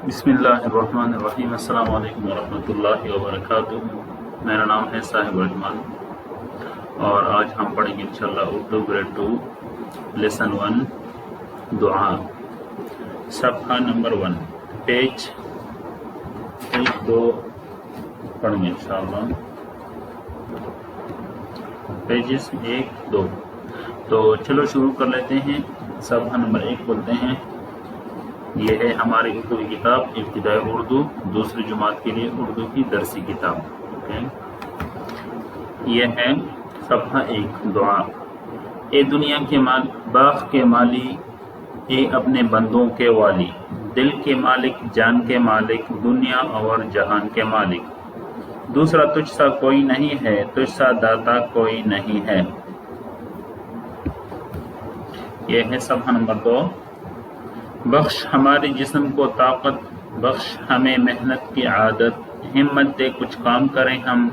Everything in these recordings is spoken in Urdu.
بسم اللہ الرحمن الرحیم۔ السلام علیکم ورحمۃ اللہ وبرکاتہ۔ میرا نام ہے صاحب الرحمان اور آج ہم پڑھیں گے انشاءاللہ اردو گریڈ 2 لیسن 1 دعا، صفحہ نمبر 1، پیج 2 پڑھیں گے انشاءاللہ، پیجز 1 2۔ تو چلو شروع کر لیتے ہیں۔ صفحہ نمبر 1 بولتے ہیں، یہ ہے ہماری اردو کی کتاب ابتدائی اردو، دوسری جماعت کے لیے اردو کی درسی کتاب۔ یہ ہے صفحہ 1 دعا۔ اے دنیا کے باغ کے مالی، اے اپنے بندوں کے والی، دل کے مالک، جان کے مالک، دنیا اور جہان کے مالک، دوسرا تجھ سا کوئی نہیں ہے، تجھ سا داتا کوئی نہیں ہے۔ یہ ہے صفحہ نمبر 2۔ بخش ہمارے جسم کو طاقت، بخش ہمیں محنت کی عادت، ہمت دے کچھ کام کریں ہم،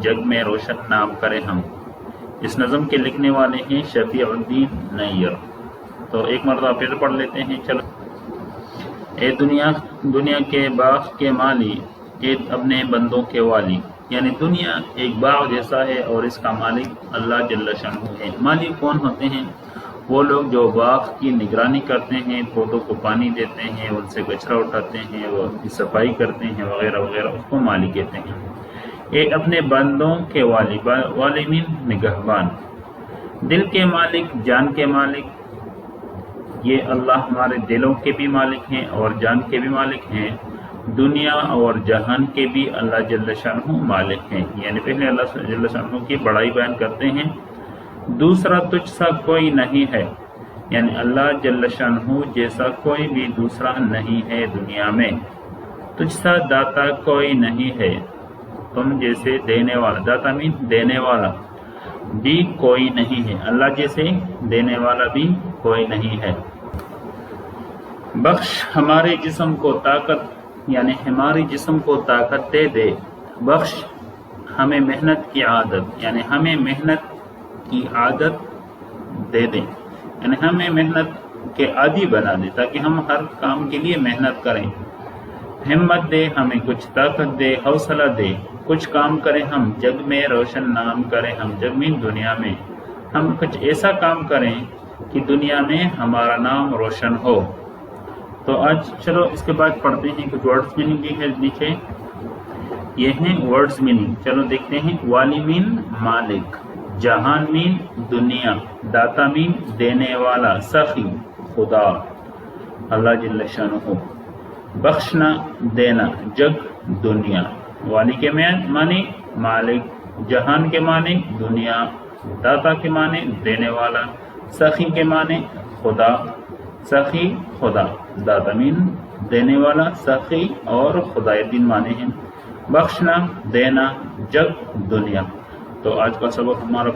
جگ میں روشن نام کریں ہم۔ اس نظم کے لکھنے والے ہیں شفیع الدین نیر۔ تو ایک مرتبہ پھر پڑھ لیتے ہیں، چلو۔ اے دنیا کے باغ کے مالی، اے اپنے بندوں کے والی، یعنی دنیا ایک باغ جیسا ہے اور اس کا مالک اللہ جل شانہ ہے۔ مالی کون ہوتے ہیں؟ وہ لوگ جو باغ کی نگرانی کرتے ہیں، پودوں کو پانی دیتے ہیں، ان سے کچرا اٹھاتے ہیں، وہ ان کی صفائی کرتے ہیں وغیرہ وغیرہ، اس کو مالی کہتے ہیں۔ اے اپنے بندوں کے والی، والمین نگہبان، دل کے مالک، جان کے مالک، یہ اللہ ہمارے دلوں کے بھی مالک ہیں اور جان کے بھی مالک ہیں، دنیا اور جہان کے بھی اللہ جل شانہ مالک ہیں۔ یعنی پہلے اللہ جل شانہ کی بڑائی بیان کرتے ہیں۔ دوسرا تجھ سا کوئی نہیں ہے، یعنی اللہ جل شانہ جیسا کوئی بھی دوسرا نہیں ہے دنیا میں۔ تجھ سا داتا کوئی نہیں ہے، تم جیسے دینے والا، داتا مین دینے والا بھی کوئی نہیں ہے، اللہ جیسے دینے والا بھی کوئی نہیں ہے۔ بخش ہمارے جسم کو طاقت، یعنی ہمارے جسم کو طاقت دے دے، بخش ہمیں محنت کی عادت، یعنی ہمیں محنت کی عادت دے دیں، یعنی ہمیں محنت کے عادی بنا دے تاکہ ہم ہر کام کے لیے محنت کریں۔ ہمت دے، ہمیں کچھ طاقت دے، حوصلہ دے، کچھ کام کریں ہم، جگ میں روشن نام کریں ہم، جگ میں دنیا میں ہم کچھ ایسا کام کریں کہ دنیا میں ہمارا نام روشن ہو۔ تو آج چلو اس کے بعد پڑھتے ہیں، کچھ ورڈز میننگ بھی ہے نیچے، یہ ہیں ورڈز میننگ، چلو دیکھتے ہیں۔ والی مین مالک، جہان مین دنیا، داتا مین دینے والا، سخی خدا اللہ جل شانہ، بخشنا دینا، جگ دنیا، والی کے معنی مالک، جہان کے معنی دنیا، داتا کے معنی دینے والا، سخی کے معنی خدا، سخی خدا، داتا مین دینے والا، سخی اور خدا، یہ تین معنی ہیں۔ بخشنا، دینا، جگ دنیا۔ تو آج کا سبق ہمارا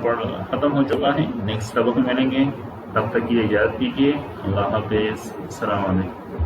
ختم ہو چکا ہے، نیکسٹ سبق میں ملیں گے، تب تک کی اجازت دیجیے، اللہ حافظ، السلام علیکم۔